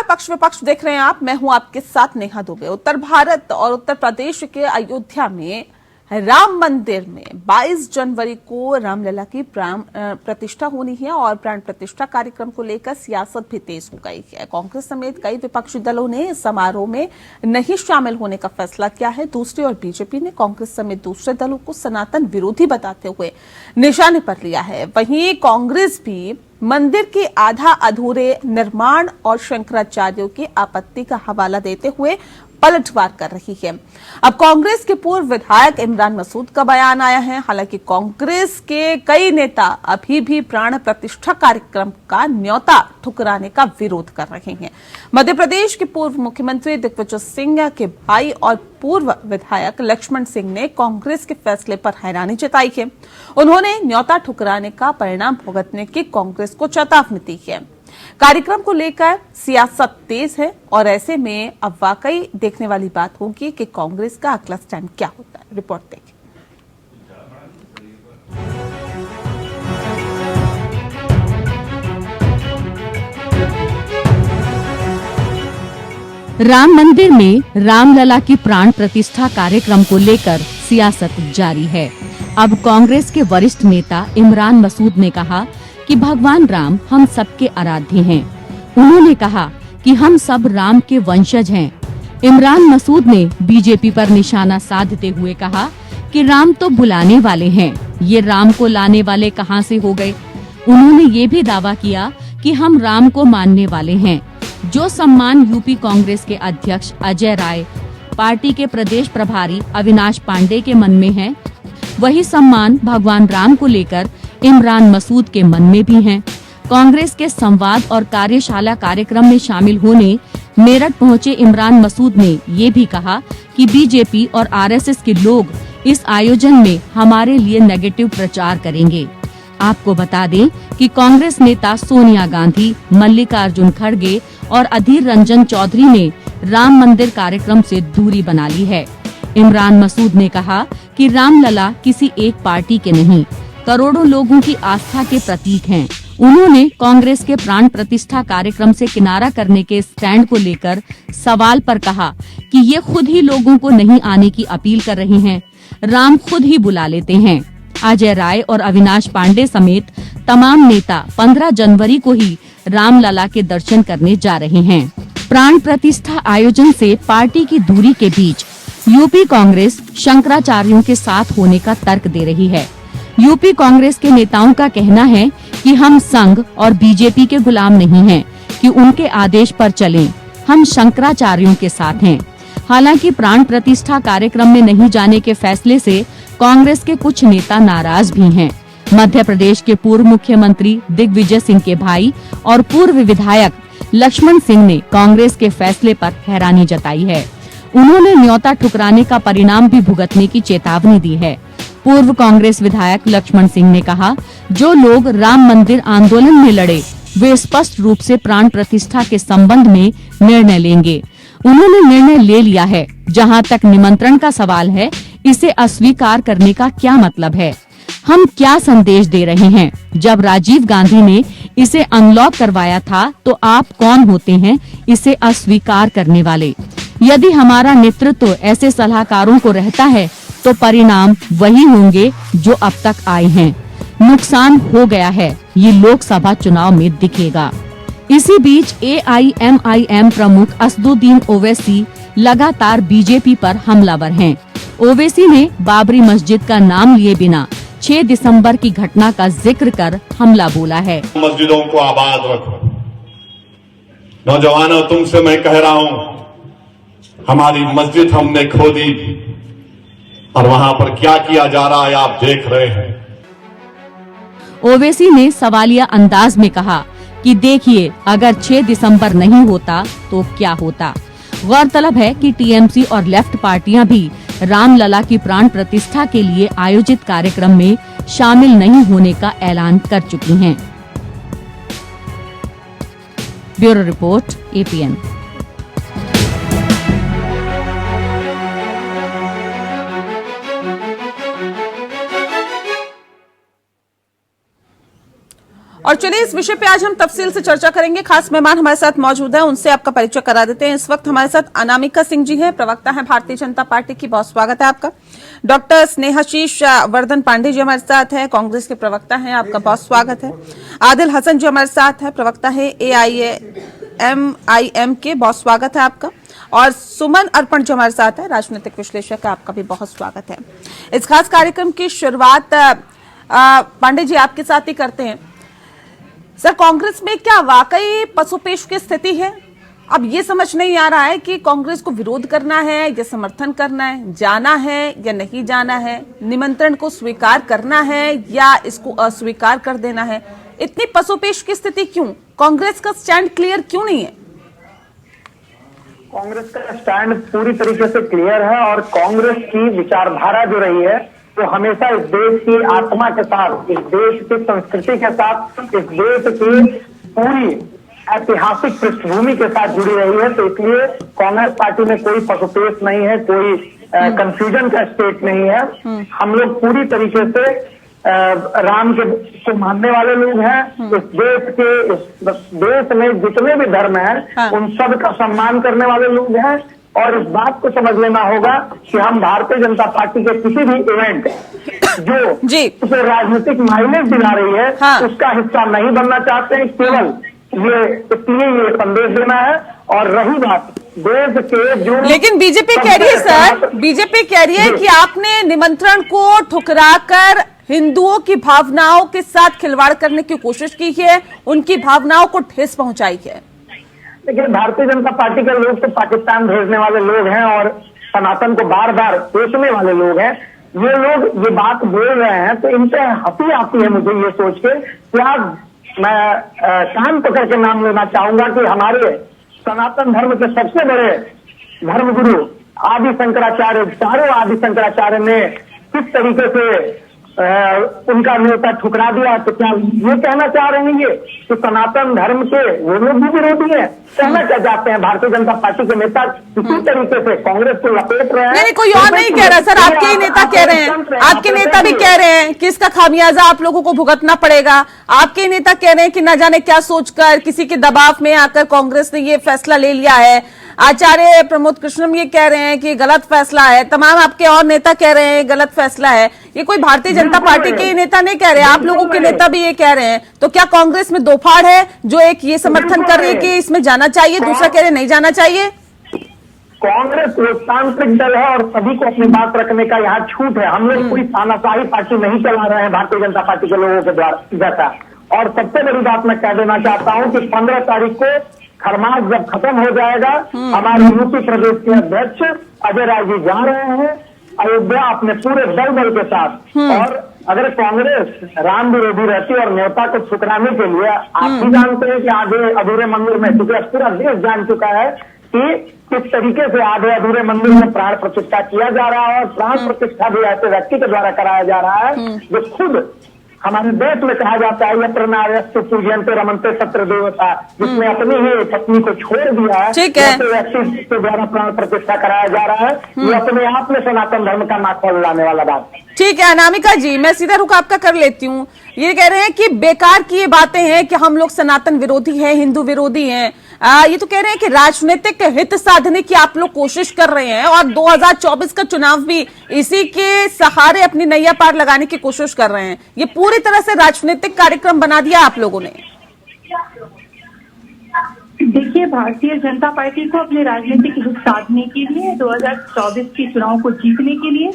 पक्ष विपक्ष देख रहे हैं आप। मैं हूं आपके साथ नेहा दुबे। उत्तर भारत और उत्तर प्रदेश के अयोध्या में राम मंदिर में 22 जनवरी को रामलला की प्राण प्रतिष्ठा होनी है और प्राण प्रतिष्ठा कार्यक्रम को लेकर सियासत भी तेज हो गई है। कांग्रेस समेत कई विपक्षी दलों ने इस समारोह में नहीं शामिल होने का फैसला किया है। दूसरी ओर बीजेपी ने कांग्रेस समेत दूसरे दलों को सनातन विरोधी बताते हुए निशाने पर लिया है। वहीं कांग्रेस भी मंदिर के आधा अधूरे निर्माण और शंकराचार्यों की आपत्ति का हवाला देते हुए पलटवार कर रही है। अब कांग्रेस के पूर्व विधायक इमरान मसूद का बयान आया है। हालांकि कांग्रेस के कई नेता अभी भी प्राण प्रतिष्ठा कार्यक्रम का न्योता ठुकराने का विरोध कर रहे हैं। मध्य प्रदेश के पूर्व मुख्यमंत्री दिग्विजय सिंह के भाई और पूर्व विधायक लक्ष्मण सिंह ने कांग्रेस के फैसले पर हैरानी जताई है। उन्होंने न्योता ठुकराने का परिणाम भुगतने की कांग्रेस को चेतावनी दी है। कार्यक्रम को लेकर सियासत तेज है और ऐसे में अब वाकई देखने वाली बात होगी कि कांग्रेस का अगला स्टैंड क्या होता है। रिपोर्ट देखिए। राम मंदिर में रामलला की प्राण प्रतिष्ठा कार्यक्रम को लेकर सियासत जारी है। अब कांग्रेस के वरिष्ठ नेता इमरान मसूद ने कहा कि भगवान राम हम सबके आराध्य हैं। उन्होंने कहा कि हम सब राम के वंशज हैं। इमरान मसूद ने बीजेपी पर निशाना साधते हुए कहा कि राम तो बुलाने वाले हैं, ये राम को लाने वाले कहां से हो गए। उन्होंने ये भी दावा किया कि हम राम को मानने वाले हैं। जो सम्मान यूपी कांग्रेस के अध्यक्ष अजय राय, पार्टी के प्रदेश प्रभारी अविनाश पांडे के मन में है, वही सम्मान भगवान राम को लेकर इमरान मसूद के मन में भी हैं। कांग्रेस के संवाद और कार्यशाला कार्यक्रम में शामिल होने मेरठ पहुंचे इमरान मसूद ने ये भी कहा कि बीजेपी और आरएसएस के लोग इस आयोजन में हमारे लिए नेगेटिव प्रचार करेंगे। आपको बता दें कि कांग्रेस नेता सोनिया गांधी, मल्लिकार्जुन खड़गे और अधीर रंजन चौधरी ने राम मंदिर कार्यक्रम से दूरी बना ली है। इमरान मसूद ने कहा कि रामलला किसी एक पार्टी के नहीं, करोड़ों लोगों की आस्था के प्रतीक हैं। उन्होंने कांग्रेस के प्राण प्रतिष्ठा कार्यक्रम से किनारा करने के स्टैंड को लेकर सवाल पर कहा कि ये खुद ही लोगों को नहीं आने की अपील कर रहे हैं, राम खुद ही बुला लेते हैं। अजय राय और अविनाश पांडे समेत तमाम नेता 15 जनवरी को ही रामलला के दर्शन करने जा रहे हैं। प्राण प्रतिष्ठा आयोजन से पार्टी की दूरी के बीच यूपी कांग्रेस शंकराचार्यों के साथ होने का तर्क दे रही है। यूपी कांग्रेस के नेताओं का कहना है कि हम संघ और बीजेपी के गुलाम नहीं हैं, कि उनके आदेश पर चलें। हम शंकराचार्यों के साथ हैं। हालांकि प्राण प्रतिष्ठा कार्यक्रम में नहीं जाने के फैसले से कांग्रेस के कुछ नेता नाराज भी हैं। मध्य प्रदेश के पूर्व मुख्यमंत्री दिग्विजय सिंह के भाई और पूर्व विधायक लक्ष्मण सिंह ने कांग्रेस के फैसले पर हैरानी जताई है। उन्होंने न्योता ठुकराने का परिणाम भी भुगतने की चेतावनी दी है। पूर्व कांग्रेस विधायक लक्ष्मण सिंह ने कहा, जो लोग राम मंदिर आंदोलन में लड़े, वे स्पष्ट रूप से प्राण प्रतिष्ठा के संबंध में निर्णय लेंगे। उन्होंने निर्णय ले लिया है। जहां तक निमंत्रण का सवाल है, इसे अस्वीकार करने का क्या मतलब है? हम क्या संदेश दे रहे हैं? जब राजीव गांधी ने इसे अनलॉक करवाया था, तो आप कौन होते हैं इसे अस्वीकार करने वाले? यदि हमारा नेतृत्व ऐसे सलाहकारों को रहता है, तो परिणाम वही होंगे जो अब तक आए हैं। नुकसान हो गया है, ये लोकसभा चुनाव में दिखेगा। इसी बीच AIMIM प्रमुख असदुद्दीन ओवैसी लगातार बीजेपी पर हमलावर हैं। ओवैसी ने बाबरी मस्जिद का नाम लिए बिना 6 दिसंबर की घटना का जिक्र कर हमला बोला है। मस्जिदों को आबाद रखो। नौजवानों, तुमसे मैं कह रहा हूँ, हमारी मस्जिद हमने खोदी और वहाँ पर क्या किया जा रहा है आप देख रहे हैं। ओवैसी ने सवालिया अंदाज में कहा कि देखिए, अगर 6 दिसंबर नहीं होता तो क्या होता। गौरतलब है कि टीएमसी और लेफ्ट पार्टियां भी रामलला की प्राण प्रतिष्ठा के लिए आयोजित कार्यक्रम में शामिल नहीं होने का ऐलान कर चुकी हैं। Bureau report APN। और चलिए इस विषय पे आज हम तफसील से चर्चा करेंगे। खास मेहमान हमारे साथ मौजूद हैं, उनसे आपका परिचय करा देते हैं। इस वक्त हमारे साथ अनामिका सिंह जी हैं, प्रवक्ता हैं भारतीय जनता पार्टी की, बहुत स्वागत है आपका। डॉक्टर स्नेहाशीष वर्धन पांडे जी हमारे साथ हैं, कांग्रेस के प्रवक्ता हैं, आपका बहुत स्वागत है। आदिल हसन जी हमारे साथ है, प्रवक्ता है AIMIM के, बहुत स्वागत है आपका। और सुमन अर्पण जी हमारे साथ है, राजनीतिक विश्लेषक है, आपका भी बहुत स्वागत है। इस खास कार्यक्रम की शुरुआत पांडे जी आपके साथ ही करते हैं। सर, कांग्रेस में क्या वाकई पसोपेश की स्थिति है? अब ये समझ नहीं आ रहा है कि कांग्रेस को विरोध करना है या समर्थन करना है, जाना है या नहीं जाना है, निमंत्रण को स्वीकार करना है या इसको अस्वीकार कर देना है। इतनी पसोपेश की स्थिति क्यों? कांग्रेस का स्टैंड क्लियर क्यों नहीं है? कांग्रेस का स्टैंड पूरी तरीके से क्लियर है और कांग्रेस की विचारधारा जो रही है वो हमेशा इस देश की आत्मा के साथ, इस देश की संस्कृति के साथ, इस देश की पूरी ऐतिहासिक पृष्ठभूमि के साथ जुड़ी रही है। तो इसलिए कांग्रेस पार्टी में कोई पसोपेश नहीं है, कोई कंफ्यूजन का स्टेट नहीं है। हम लोग पूरी तरीके से राम को मानने वाले लोग हैं। इस देश में जितने भी धर्म हैं उन सब का सम्मान करने वाले लोग हैं। और इस बात को समझ लेना होगा कि हम भारतीय जनता पार्टी के किसी भी इवेंट जो उसे राजनीतिक माइलेज दिला रही है उसका हिस्सा नहीं बनना चाहते हैं। केवल इसलिए ये संदेश देना है। और रही बात देश के जो, लेकिन बीजेपी कह रही है सर, बीजेपी कह रही है कि आपने निमंत्रण को ठुकराकर हिंदुओं की भावनाओं के साथ खिलवाड़ करने की कोशिश की है, उनकी भावनाओं को ठेस पहुंचाई है। लेकिन भारतीय जनता पार्टी के लोग तो पाकिस्तान भेजने वाले लोग हैं और सनातन को बार बार बेचने वाले लोग हैं। ये लोग ये बात बोल रहे हैं तो इन पे हंसी आती है मुझे ये सोच के। क्या मैं कान पकड़ के नाम लेना चाहूंगा कि हमारे सनातन धर्म के सबसे बड़े धर्मगुरु आदि शंकराचार्य, चारों आदि शंकराचार्य ने किस तरीके से उनका न्योता ठुकरा दिया। तो क्या ये कहना चाह रहे हैं ये कि सनातन धर्म के वो लोग भी विरोधी हैं? कहना क्या चाहते हैं भारतीय जनता पार्टी के नेता किसी तरीके से कांग्रेस को लपेट रहे हैं? नहीं, कोई और नहीं कह रहा सर, आपके ही नेता कह रहे हैं, आपके नेता भी कह रहे हैं कि इसका खामियाजा आप लोगों को भुगतना पड़ेगा। आपके ही नेता कह रहे हैं कि न जाने क्या सोचकर, किसी के दबाव में आकर कांग्रेस ने ये फैसला ले लिया है। आचार्य प्रमोद कृष्णम ये कह रहे हैं कि गलत फैसला है। तमाम आपके और नेता कह रहे हैं गलत फैसला है। ये कोई भारतीय जनता पार्टी के नेता नहीं कह रहे, आप लोगों के नेता भी ये कह रहे हैं। तो क्या कांग्रेस में दो फाड़ है, जो एक ये समर्थन कर रही है कि इसमें जाना चाहिए, दूसरा कह रहे नहीं जाना चाहिए? कांग्रेस लोकतांत्रिक दल है और सभी को अपनी बात रखने का यहाँ छूट है। हम लोग कोई तानाशाही पार्टी नहीं चला रहे हैं भारतीय जनता पार्टी के लोगों के द्वारा जैसा। और सबसे बड़ी बात मैं कह देना चाहता हूँ कि 15 तारीख को खरमास जब खत्म हो जाएगा, हमारे यूपी प्रदेश के अध्यक्ष अजय राय जी जा रहे हैं अयोध्या अपने पूरे दल के साथ। और अगर कांग्रेस राम विरोधी रहती और न्योता को ठुकराने के लिए, आप भी जानते हैं कि आधे अधूरे मंदिर में, क्योंकि पूरा देश जान चुका है कि किस तरीके से आधे अधूरे मंदिर में प्राण प्रतिष्ठा किया जा रहा है। और प्राण प्रतिष्ठा भी ऐसे व्यक्ति के द्वारा कराया जा रहा है जो खुद हमारे देश में कहा जाता है यत्र नार्यस्तु पूज्यन्ते रमन्ते तत्र देवता, जिसने अपनी ही पत्नी को छोड़ दिया है, ऐसे व्यक्ति के द्वारा प्राण प्रतिष्ठा कराया जा रहा है। ये अपने आप में सनातन धर्म का नाक उड़ाने वाला बात है। ठीक है अनामिका जी, मैं सीधा रुख आपका कर लेती हूँ। ये कह रहे हैं कि बेकार की ये बातें हैं कि हम लोग सनातन विरोधी हैं, हिंदू विरोधी हैं। ये तो कह रहे हैं कि राजनीतिक हित साधने की आप लोग कोशिश कर रहे हैं और 2024 का चुनाव भी इसी के सहारे अपनी नैया पार लगाने की कोशिश कर रहे हैं। ये पूरी तरह से राजनीतिक कार्यक्रम बना दिया आप लोगों ने। देखिए, भारतीय जनता पार्टी को अपने राजनीतिक हित साधने के लिए, 2024 के चुनाव को जीतने के लिए,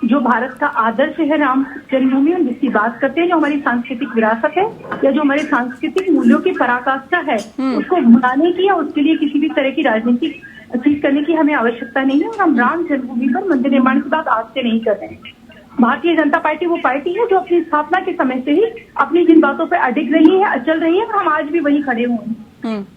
जो भारत का आदर्श है राम जन्मभूमि, हम जिसकी बात करते हैं, जो हमारी सांस्कृतिक विरासत है या जो हमारे सांस्कृतिक मूल्यों की पराकाष्ठा है, उसको भुलाने की या उसके लिए किसी भी तरह की राजनीतिक चीज करने की हमें आवश्यकता नहीं है। और हम राम जन्मभूमि पर मंदिर निर्माण की बात आज से नहीं कर रहे हैं। भारतीय जनता पार्टी वो पार्टी है जो अपनी स्थापना के समय से ही अपनी जिन बातों पर अडिग रही है, अचल रही है, और हम आज भी वही खड़े हुए हैं।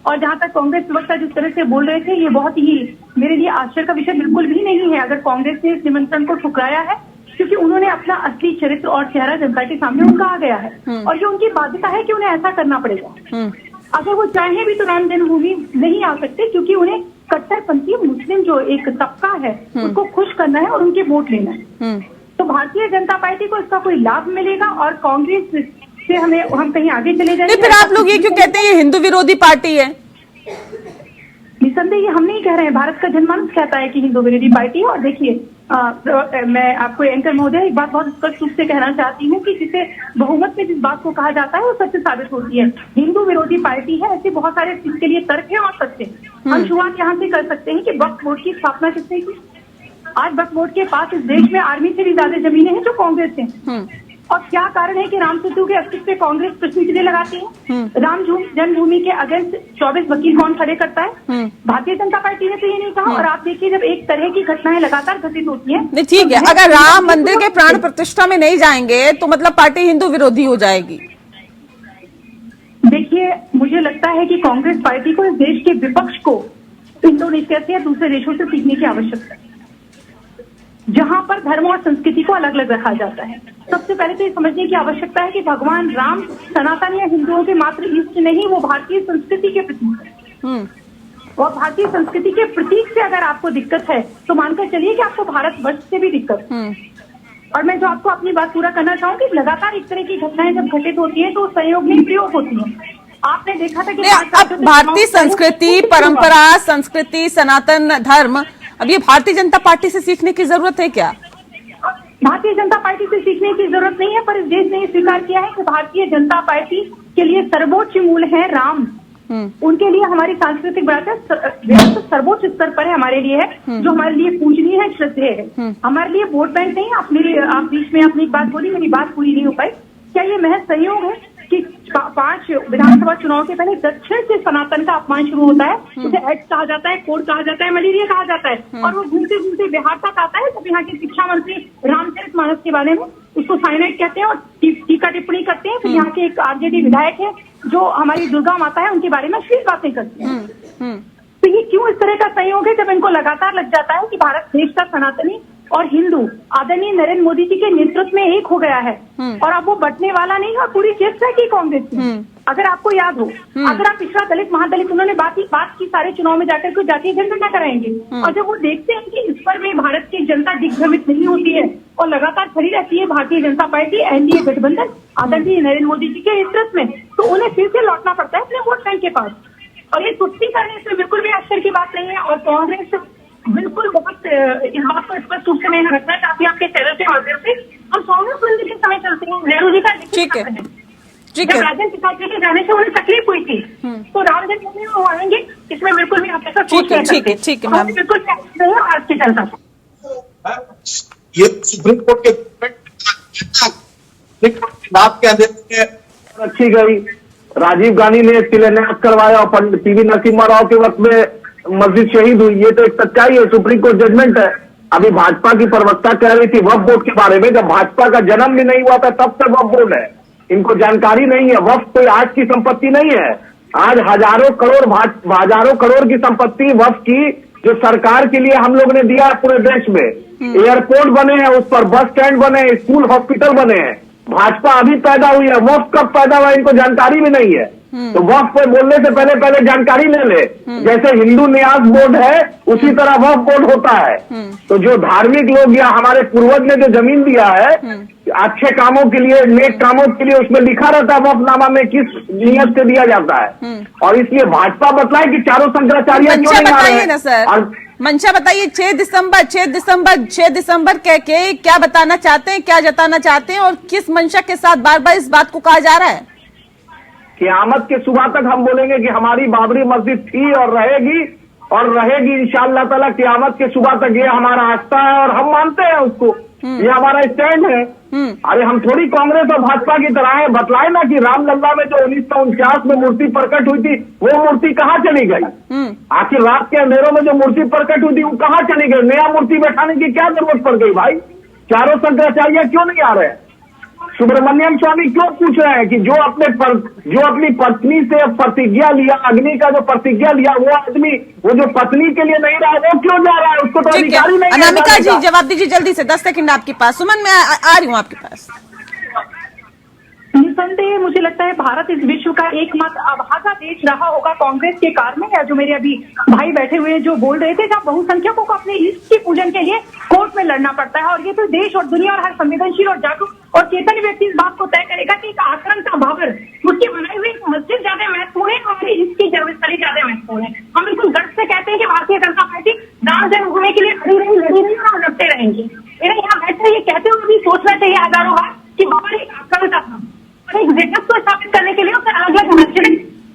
और जहां तक कांग्रेस प्रवक्ता जिस तरह से बोल रहे थे, ये बहुत ही मेरे लिए आश्चर्य का विषय बिल्कुल भी नहीं है अगर कांग्रेस ने इस निमंत्रण को ठुकराया है, क्योंकि उन्होंने अपना असली चरित्र और चेहरा जनता के सामने उनका आ गया है और ये उनकी बाध्यता है कि उन्हें ऐसा करना पड़ेगा। अगर वो चाहे भी तो राम जन्मभूमि नहीं आ सकते, क्योंकि उन्हें कट्टरपंथी मुस्लिम जो एक तबका है उसको खुश करना है और उनके वोट लेना है। तो भारतीय जनता पार्टी को इसका कोई लाभ मिलेगा और कांग्रेस से हम कहीं आगे चले जाएंगे। नहीं, फिर आप लोग ये क्यों कहते हैं ये हिंदू विरोधी पार्टी है? निसंदेह हम नहीं कह रहे हैं, भारत का जनमानस कहता है कि हिंदू विरोधी पार्टी है। और देखिए मैं आपको एंकर महोदय एक बात बहुत स्पष्ट रूप से कहना चाहती हूँ कि जिसे बहुमत में जिस बात को कहा जाता है वो सत्य साबित होती है। हिंदू विरोधी पार्टी है, ऐसे बहुत सारे इसके लिए तर्क है और सत्य है। हम शुरुआत यहाँ से कर सकते हैं कि वक्फ बोर्ड की स्थापना किसने की? आज वक्फ बोर्ड के पास इस देश में आर्मी से भी ज्यादा जमीनें हैं जो कांग्रेस है। और क्या कारण है कि राम सेतु के अस्तित्व पे कांग्रेस प्रश्न चिन्ह लगाती है? राम जन्मभूमि के अगेंस्ट 24 वकील कौन खड़े करता है? भारतीय जनता पार्टी ने तो ये नहीं कहा। और आप देखिए जब एक तरह की घटनाएं लगातार घटित होती है, नहीं ठीक है, अगर राम मंदिर के प्राण प्रतिष्ठा में नहीं जाएंगे तो मतलब पार्टी हिंदू विरोधी हो जाएगी। देखिए मुझे लगता है कि कांग्रेस पार्टी को इस देश के विपक्ष को इंडोनेशिया से या दूसरे देशों से सीखने की आवश्यकता है, जहां पर धर्म और संस्कृति को अलग अलग रखा जाता है। सबसे पहले तो ये समझने की आवश्यकता है कि भगवान राम सनातन या हिंदुओं के मात्र इष्ट नहीं, वो भारतीय संस्कृति के प्रतीक है। और भारतीय संस्कृति के प्रतीक से अगर आपको दिक्कत है तो मानकर चलिए कि आपको भारतवर्ष से भी दिक्कत है। और मैं जो आपको अपनी बात पूरा करना चाहूंगी, लगातार इस तरह की घटनाएं जब घटित होती है तो सहयोग में प्रयोग होती है। आपने देखा था कि अब भारतीय संस्कृति, परंपरा, संस्कृति, सनातन धर्म, अब ये भारतीय जनता पार्टी से सीखने की जरूरत है क्या? भारतीय जनता पार्टी से सीखने की जरूरत नहीं है, पर इस देश ने स्वीकार किया है कि भारतीय जनता पार्टी के लिए सर्वोच्च मूल है राम। उनके लिए हमारी सांस्कृतिक विरासत सर्वोच्च स्तर पर है, हमारे लिए है, जो हमारे लिए पूजनीय है, श्रद्धेय है। हमारे लिए वोट बैंक नहीं। आप बीच में अपनी बात बोली, मेरी बात पूरी नहीं हो पाई। क्या ये महज संयोग है कि 5 विधानसभा चुनाव के पहले दक्षिण से सनातन का अपमान शुरू होता है? उसे एक्ट कहा जाता है, कोड कहा जाता है, मलेरिया कहा जाता है, और वो घूमते घूमते बिहार तक आता है। जब यहाँ के शिक्षा मंत्री रामचरितमानस के बारे में उसको साइनाइड कहते हैं और टीका टिप्पणी करते हैं। फिर यहाँ के एक आरजेडी विधायक है जो हमारी दुर्गा माता है, उनके बारे में अश्लील बातें करते हैं। तो ये क्यों इस तरह का संयोग है जब इनको लगातार लग जाता है कि भारत देश का सनातनी और हिंदू आदरणीय नरेंद्र मोदी जी के नेतृत्व में एक हो गया है और अब वो बंटने वाला नहीं है। पूरी चिप्स है कि कांग्रेस की, अगर आपको याद हो, अगर आप पिछड़ा दलित महादलित उन्होंने बात की सारे चुनाव में जाकर कोई जातीय जनगणना कराएंगे, और जब वो देखते हैं कि इस पर में भारत की जनता दिग्भ्रमित नहीं होती है और लगातार खड़ी रहती है भारतीय जनता पार्टी एनडीए गठबंधन आदरणीय नरेंद्र मोदी जी के नेतृत्व में, तो उन्हें फिर से लौटना पड़ता है अपने वोट बैंक के पास। और ये तुष्टीकरण इसमें बिल्कुल भी आश्चर्य की बात नहीं है। और कांग्रेस बिल्कुल बहुत इस बात को स्पष्ट रूप से मैं रखना चाहती हूँ आपके चैनल के माध्यम से। हम कांग्रेस मंदिर के समय चलते हैं, नेहरू जी का ठीक है, जब राजेंद्र प्रसाद जी के जाने से उन्हें तकलीफ हुई थी, तो राम जन्मभूमि में वो आएंगे, इसमें बिल्कुल भी आपके साथ ठीक है मैम, बिल्कुल आज के चलता ये सुप्रीम कोर्ट के बात कह देते हैं रखी गई। राजीव गांधी ने शिलान्यास करवाया और पंडित पीवी नरसिम्हा राव के वक्त में मस्जिद शहीद हुई। ये तो एक सच्चाई है, सुप्रीम कोर्ट जजमेंट है। अभी भाजपा की प्रवक्ता कह रही थी वक्फ बोर्ड के बारे में, जब भाजपा का जन्म भी नहीं हुआ था तब से वक्फ बोर्ड है, इनको जानकारी नहीं है। वक्फ कोई आज की संपत्ति नहीं है, आज हजारों करोड़ की संपत्ति वक्फ की, जो सरकार के लिए हम लोग ने दिया है पूरे देश में। एयरपोर्ट बने हैं, उस पर बस स्टैंड बने हैं, स्कूल हॉस्पिटल बने हैं। भाजपा अभी पैदा हुई है, वक्फ कब पैदा हुआ इनको जानकारी भी नहीं है। तो वक्फ पे बोलने से पहले जानकारी ले ले। जैसे हिंदू न्यास बोर्ड है उसी तरह वक्फ बोर्ड होता है। तो जो धार्मिक लोग या हमारे पूर्वज ने जो जमीन दिया है अच्छे कामों के लिए, नेक कामों के लिए, उसमें लिखा रहता है वक्फनामा में किस नियत से दिया जाता है। और इसलिए भाजपा बताए कि चारों शंकराचार्य क्यों नहीं आ रहे हैं। सर मंशा बताइए, 6 दिसंबर कह के क्या बताना चाहते हैं, क्या जताना चाहते हैं, और किस मंशा के साथ बार बार इस बात को कहा जा रहा है? क़यामत के सुबह तक हम बोलेंगे कि हमारी बाबरी मस्जिद थी और रहेगी इंशाअल्लाह ताला। क़यामत के सुबह तक ये हमारा आस्था है और हम मानते हैं उसको, ये हमारा स्टैंड है। अरे हम थोड़ी कांग्रेस और भाजपा की तरह है। बतलाए ना कि रामलला में जो 1949 में मूर्ति प्रकट हुई थी वो मूर्ति कहाँ चली गई? आखिर रात के अंधेरों में जो मूर्ति प्रकट हुई थी वो कहाँ चली गई? नया मूर्ति बैठाने की क्या जरूरत पड़ गई भाई? चारों शंकराचार्य क्यों नहीं आ रहे? सुब्रमण्यम स्वामी क्यों पूछ रहे हैं कि जो अपनी पत्नी से प्रतिज्ञा लिया, अग्नि का जो प्रतिज्ञा लिया, वो आदमी वो जो पत्नी के लिए नहीं रहा वो क्यों जा रहा है? उसको तो अधिकारी नहीं है। अनामिका जी जवाब दीजिए जल्दी से, 10 सेकंड आपके पास। सुमन मैं आ रही हूँ आपके पास। निसंदेह मुझे लगता है भारत इस विश्व का एकमात्र अभागा देश रहा होगा कांग्रेस के कारण में, या जो मेरे अभी भाई बैठे हुए जो बोल रहे थे, जब बहुसंख्यकों को अपने इष्ट के पूजन के लिए कोर्ट में लड़ना पड़ता है। और ये तो देश और दुनिया और हर संवेदनशील और जागरूक और चेतन व्यक्ति इस बात को तय करेगा कि एक आश्रम का भवन, उसकी बनाई हुई एक मस्जिद ज्यादा महत्वपूर्ण है और इसकी जन्मस्थली ज्यादा महत्वपूर्ण है। हम बिल्कुल गर्व से कहते हैं कि भारतीय जनता पार्टी राम जन्मभूमि के लिए खड़ी रही, लड़ी रही और लड़ते रहेंगे। इन्हें यहाँ बैठे ये कहते हुए भी सोचना चाहिए हजारों बार कि बाबर एक आश्रम का था और एक जगत को स्थापित करने के लिए उसने अलग अलग मस्जिद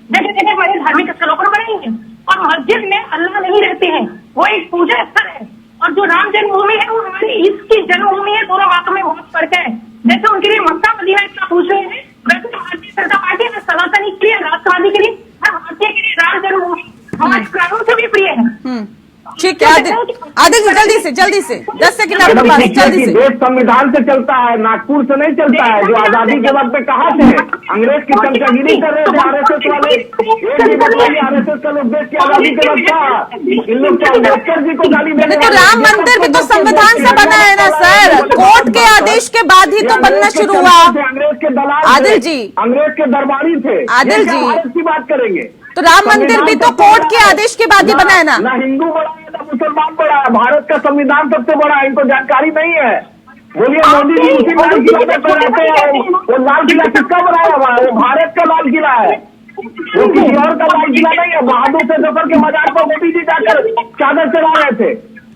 जगह जगह बड़े धार्मिक स्थलों पर बनाएंगे और मस्जिद में अल्लाह नहीं रहते हैं, वो एक पूजा स्थल है। और जो राम जन्मभूमि है वो हमारी इसकी जन्मभूमि है। दोनों बातों में बहुत फर्क है। जैसे उनके लिए मक्का मदीना इतना पूछ रहे हैं, वैसे भारतीय जनता पार्टी में सनातनी के लिए, राष्ट्रवादी के लिए, भारतीय के लिए राम जन्मभूमि हमारे प्राणों से भी प्रिय है। ठीक है आदिल जी, जल्दी से 10 सेकंड आपके पास, जल्दी से। देश संविधान से चलता है, नागपुर से नहीं चलता है। जो आजादी के वक्त में कहा थे, अंग्रेज की चमचागिरी कर रहे थे आरएसएस वाले। आरएसएस का लोग देश की आजादी के वक्त था, इन लोग तो अम्बेडकर जी को गाली देने। तो राम मंदिर भी तो संविधान से बना है ना सर, कोर्ट के आदेश के बाद ही तो बनना शुरू हुआ। अंग्रेज के दलाल आदिल जी, अंग्रेज के दरबारी थे। आदिल जी, भारत की बात करेंगे तो राम मंदिर भी तो कोर्ट के आदेश के बाद ही बना है ना। ना हिंदू बड़ा है ना मुसलमान बड़ा है, भारत का संविधान सबसे बड़ा है। इनको जानकारी नहीं है। बोलिए मोदी जी उसी लाल किला पे रहते हैं। वो लाल किला किसका बनाया हुआ है? वो भारत का लाल किला है, वो किसी और का लाल किला नहीं है। बहादुर से जफर के मजार पर मोदी जी जाकर चादर चढ़ा रहे थे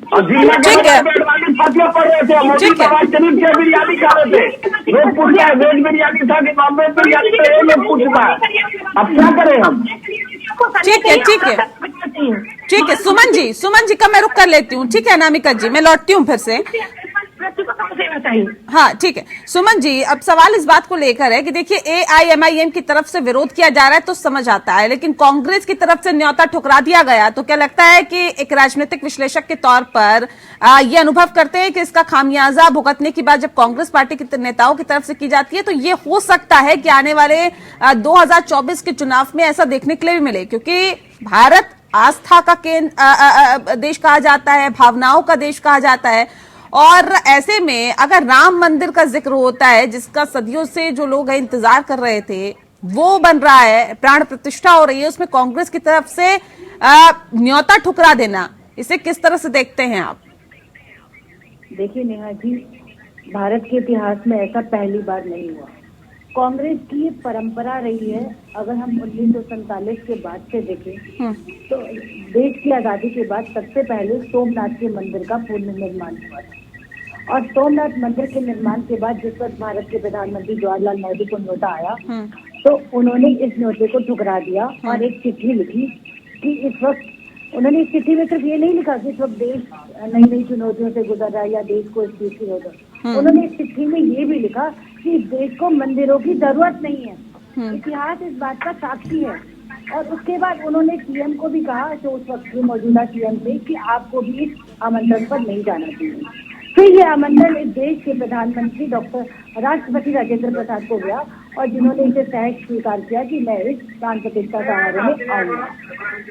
और जिला के फसलें पड़ रहे थे। मोदी नवाज शरीफ से बिरयानी खा रहे थे। लोग पूछते हैं वेज बिरयानी था कि नॉन वेज बिरयानी था, ये लोग पूछता है। अब क्या करें हम? ठीक है सुमन जी का मैं रुक कर लेती हूँ। ठीक है अनामिका जी, मैं लौटती हूँ फिर से। हाँ ठीक है सुमन जी, अब सवाल इस बात को लेकर है कि देखिए AIMIM की तरफ से विरोध किया जा रहा है तो समझ आता है, लेकिन कांग्रेस की तरफ से न्योता ठुकरा दिया गया। तो क्या लगता है कि एक राजनीतिक विश्लेषक के तौर पर ये अनुभव करते हैं कि इसका खामियाजा भुगतने की बात जब कांग्रेस पार्टी के नेताओं की तरफ से की जाती है तो ये हो सकता है कि आने वाले 2024 के चुनाव में ऐसा देखने के लिए भी मिले, क्योंकि भारत आस्था का केंद्र देश कहा जाता है, भावनाओं का देश कहा जाता है। और ऐसे में अगर राम मंदिर का जिक्र होता है, जिसका सदियों से जो लोग इंतजार कर रहे थे वो बन रहा है, प्राण प्रतिष्ठा हो रही है, उसमें कांग्रेस की तरफ से न्योता ठुकरा देना, इसे किस तरह से देखते हैं आप? देखिए नेहा जी, भारत के इतिहास में ऐसा पहली बार नहीं हुआ। कांग्रेस की ये परंपरा रही है। अगर हम 1947 के बाद से देखें तो देश की आजादी के बाद सबसे पहले सोमनाथ के मंदिर का पुनर्निर्माण हुआ था और सोमनाथ मंदिर के निर्माण के बाद जिस वक्त भारत के प्रधानमंत्री जवाहरलाल नेहरू को न्योता आया तो उन्होंने इस न्योते को ठुकरा दिया और एक चिट्ठी लिखी कि इस वक्त उन्होंने इस चिट्ठी में सिर्फ ये नहीं लिखा कि इस वक्त देश नई नई चुनौतियों से गुजर रहा है या देश को इस चीज की जरूरत। उन्होंने इस चिट्ठी में ये भी लिखा कि इस देश को मंदिरों की जरूरत नहीं है। इतिहास इस बात का साक्षी है। और उसके बाद उन्होंने सीएम को भी कहा, जो उस वक्त के मौजूदा सीएम थे, कि आपको भी इस आमंत्रण पर नहीं जाना चाहिए। फिर ये आमंत्रण इस देश के प्रधानमंत्री डॉक्टर राष्ट्रपति राजेंद्र प्रसाद को गया और जिन्होंने इसे सहज स्वीकार किया कि मैं इस प्राण प्रतिष्ठा समारोह में आऊंगा।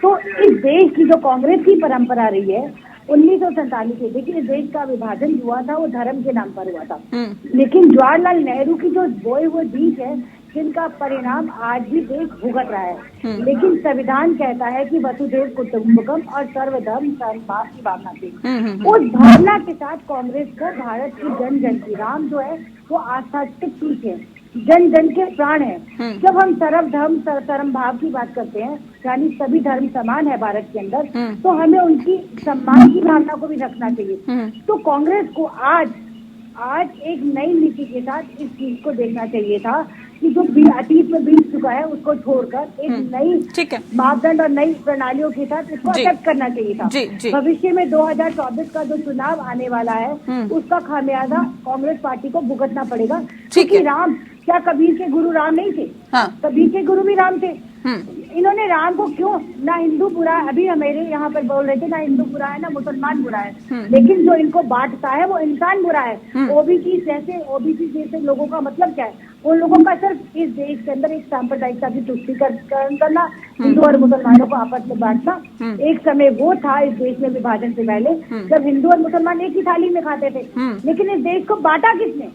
तो इस देश की जो कांग्रेस की परंपरा रही है 1947 से, देखिए इस देश का विभाजन हुआ था वो धर्म के नाम पर हुआ था, लेकिन जवाहरलाल नेहरू की जो बोए हुए बीज है जिनका परिणाम आज भी देश भुगत रहा है। लेकिन संविधान कहता है कि वसुधैव कुटुंबकम और सर्वधर्म समभाव की भावना थी। उस भावना के साथ कांग्रेस को भारत की जन जन की, राम जो है वो आस्था की चीज है, जन जन के प्राण है। जब हम सर्वधर्म सर्वधर्म भाव की बात करते हैं, यानी सभी धर्म समान है भारत के अंदर, तो हमें उनकी सम्मान की भावना को भी रखना चाहिए। तो कांग्रेस को आज एक नई नीति के साथ इस चीज को देखना चाहिए था कि जो अतीत में बीत चुका है उसको छोड़कर एक नई मापदंड और नई प्रणालियों के साथ इसको अडॉप्ट करना चाहिए था। भविष्य में 2024 का जो चुनाव आने वाला है उसका खामियाजा कांग्रेस पार्टी को भुगतना पड़ेगा। क्योंकि राम, क्या कबीर के गुरु राम नहीं थे? कबीर के गुरु भी राम थे। इन्होंने राम को क्यों, ना हिंदू बुरा है, अभी मेरे यहाँ पर बोल रहे थे ना हिंदू बुरा है ना मुसलमान बुरा है, लेकिन जो इनको बांटता है वो इंसान बुरा है। ओबीसी जैसे लोगों का मतलब क्या है? उन लोगों का सिर्फ इस देश के अंदर एक सांप्रदायिकता की तुष्टीकरण करना, हिंदू और मुसलमानों को आपस में बांटना। एक समय वो था इस देश में विभाजन से पहले जब हिंदू और मुसलमान एक ही थाली में खाते थे, लेकिन इस देश को बांटा किसने?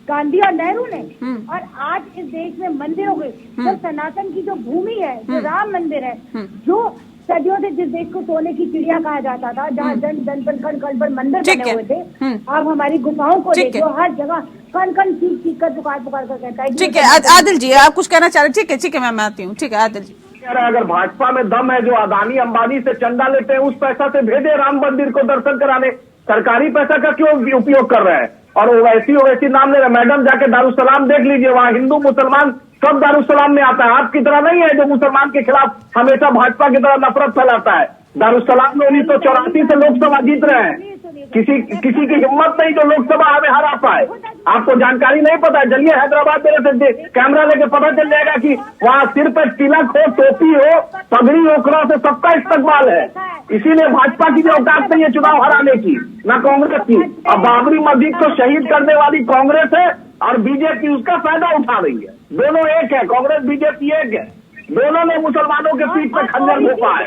गांधी और नेहरू ने। और आज इस देश में मंदिरों के, जब सनातन की जो भूमि है, जो राम मंदिर है, जो सदियों से जिस देश को सोने की चिड़िया कहा जाता था, जहाँ जन जन पर कण कण पर मंदिर बने हुए थे, अब हमारी गुफाओं को देखो, हर जगह कन कन चीख कर पुकार कर कहता है। ठीक है आदिल जी, आप कुछ कहना चाह रहे? ठीक है मैं आती हूँ। ठीक है आदिल जी, कह रहा है अगर भाजपा में दम है, जो अदानी अंबानी से चंदा लेते हैं उस पैसा से भेजे राम मंदिर को दर्शन कराने, सरकारी पैसा का क्यों उपयोग कर रहे हैं? और ओवैसी नाम ले रहे। मैडम जाके दारुसलाम देख लीजिए, वहाँ हिंदू मुसलमान सब दारुसलाम में आता है। आपकी तरह नहीं है जो मुसलमान के खिलाफ हमेशा भाजपा की तरह नफरत फैलाता है। दारुसलाम में 1984 से लोकसभा जीत रहे हैं। किसी की हिम्मत नहीं जो लोकसभा हमें हरा पाए। आपको जानकारी नहीं पता है? चलिए हैदराबाद मेरे से कैमरा लेके पता चल जाएगा कि वहाँ सिर पे तिलक हो, टोपी हो, पगड़ी ओखरा से सबका इस्तेमाल है। इसीलिए भाजपा की भी औकात नहीं है चुनाव हराने की, ना कांग्रेस की। अब बाबरी मस्जिद को शहीद करने वाली कांग्रेस है और बीजेपी उसका फायदा उठा रही है। दोनों एक है, कांग्रेस बीजेपी एक है। दोनों ने मुसलमानों के पीठ पर खंजर घोंपा है।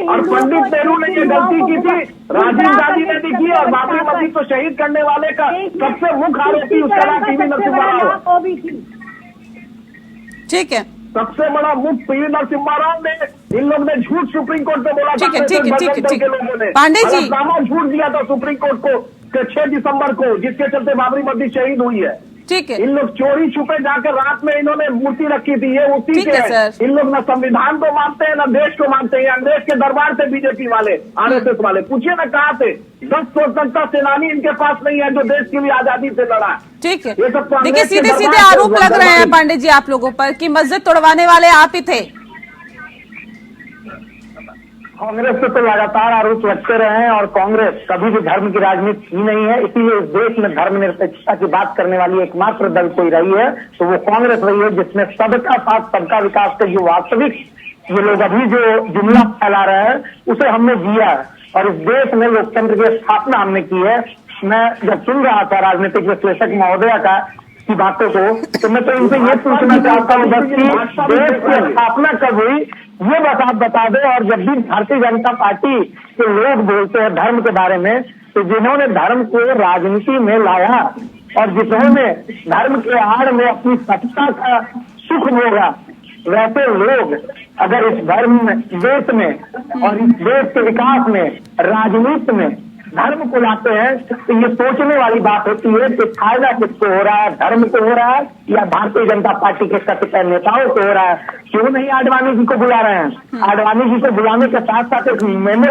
और पंडित नेहरू ने ये गलती की थी, राजीव गांधी ने भी की। और बाबरी मस्जिद को शहीद करने वाले का सबसे मुख्य आरोपी उसका नाम पीवी नरसिम्हा राव। ठीक है, सबसे बड़ा मुख्य पीवी नरसिम्हा राव ने, इन लोग ने झूठ सुप्रीम कोर्ट में बोला। ठीक है लोगों ने पांडे जी, झूठ दिया था सुप्रीम कोर्ट को 6 दिसंबर को, जिसके चलते बाबरी मस्जिद शहीद हुई है। ठीक है, इन लोग चोरी छुपे जाकर रात में इन्होंने मूर्ति रखी थी, ये उसी के है। इन लोग न संविधान को मानते हैं न देश को मानते हैं। अंग्रेज के दरबार से बीजेपी वाले, आरएसएस वाले, पूछिए ना कहाँ थे? 10 स्वतंत्रता सेनानी इनके पास नहीं है जो देश के लिए आजादी से लड़ा। ठीक है, ये सब तो देखिए सीधे आरोप लग रहे हैं पांडे जी आप लोगों पर कि मस्जिद तोड़वाने वाले आप ही थे। कांग्रेस पे तो लगातार आरोप लगते रहे हैं और कांग्रेस कभी भी धर्म की राजनीति की नहीं है। इसीलिए इस देश में धर्मनिरपेक्षता की बात करने वाली एकमात्र दल कोई रही है तो वो कांग्रेस रही है, जिसमें सबका साथ सबका विकास का जो वास्तविक ये लोग अभी जो जुमला फैला रहे हैं उसे हमने जिया है। और इस देश में लोकतंत्र की स्थापना हमने की है। मैं जब सुन रहा था राजनीतिक विश्लेषक महोदया की बातों को, तो मैं तो इनसे ये पूछना चाहता हूँ बस कि देश की स्थापना कब हुई ये बस आप बता दें। और जब भी भारतीय जनता पार्टी के लोग बोलते हैं धर्म के बारे में, तो जिन्होंने धर्म को राजनीति में लाया और जिन्होंने धर्म के आड़ में अपनी सत्ता का सुख भोगा, वैसे लोग अगर इस धर्म में, देश में और इस देश के विकास में, राजनीति में धर्म को लाते हैं तो ये सोचने वाली बात होती है कि फायदा किसको हो रहा है, धर्म को हो रहा है या भारतीय जनता पार्टी के कथित नेताओं को हो रहा है। क्यों नहीं आडवाणी जी को बुला रहे हैं? आडवाणी जी को बुलाने के साथ साथ एक मेमो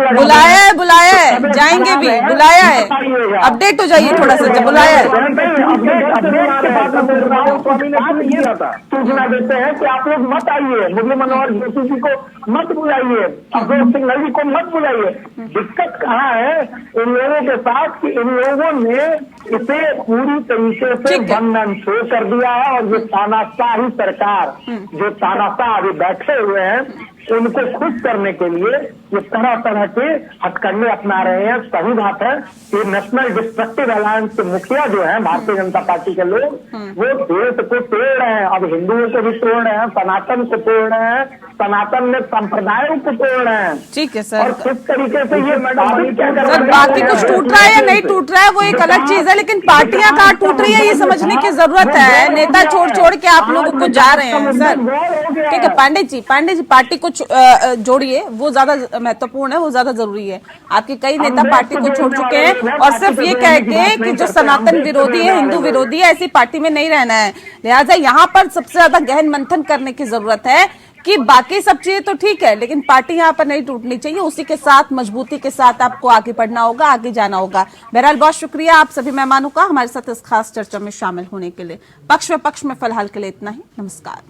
बुलाया है, जाएंगे भी, बुलाया है। अपडेट हो जाइए थोड़ा सा, जब बुलाया है सूचना देते हैं कि आप लोग मत आइए, मुरली मनोहर जोशी जी को मत बुलाइए, अशोक सिंघल जी को मत बुलाइए। दिक्कत कहाँ है इन लोगों के साथ कि इन लोगों ने इसे पूरी तरीके से बंधन छो कर दिया है। और जो तानाशाही सरकार, जो तानाशाह अभी बैठे हुए हैं, उनको खुश करने के लिए ये तरह तरह के हथकंडे अपना रहे हैं। सही बात है, ये नेशनल डिस्ट्रक्टिव अलायंस के मुखिया जो है भारतीय जनता पार्टी के लोग, वो देश को तोड़ रहे हैं। अब हिंदुओं को भी तोड़ रहे हैं, सनातन को तोड़ रहे हैं, सनातन में संप्रदायों को तोड़ रहे हैं। ठीक है सर, और किस तरीके से ये सर बाकी कुछ टूट रहा है या नहीं टूट रहा है वो एक अलग चीज है, लेकिन पार्टियां कहाँ टूट रही है ये समझने की जरूरत है। नेता छोड़ के आप लोगों को जा रहे हैं सर। ठीक है पांडे जी, पार्टी को जोड़िए, वो ज्यादा महत्वपूर्ण है, वो ज्यादा जरूरी है। आपके कई नेता पार्टी को छोड़ चुके हैं और सिर्फ ये कह के कि जो सनातन विरोधी है, हिंदू विरोधी है, ऐसी पार्टी में नहीं रहना है। लिहाजा यहाँ पर सबसे ज्यादा गहन मंथन करने की जरूरत है कि बाकी सब चीजें तो ठीक है लेकिन पार्टी यहाँ पर नहीं टूटनी चाहिए। उसी के साथ मजबूती के साथ आपको आगे बढ़ना होगा, आगे जाना होगा। बहरहाल बहुत शुक्रिया आप सभी मेहमानों का हमारे साथ इस खास चर्चा में शामिल होने के लिए। पक्ष में फिलहाल के लिए इतना ही। नमस्कार।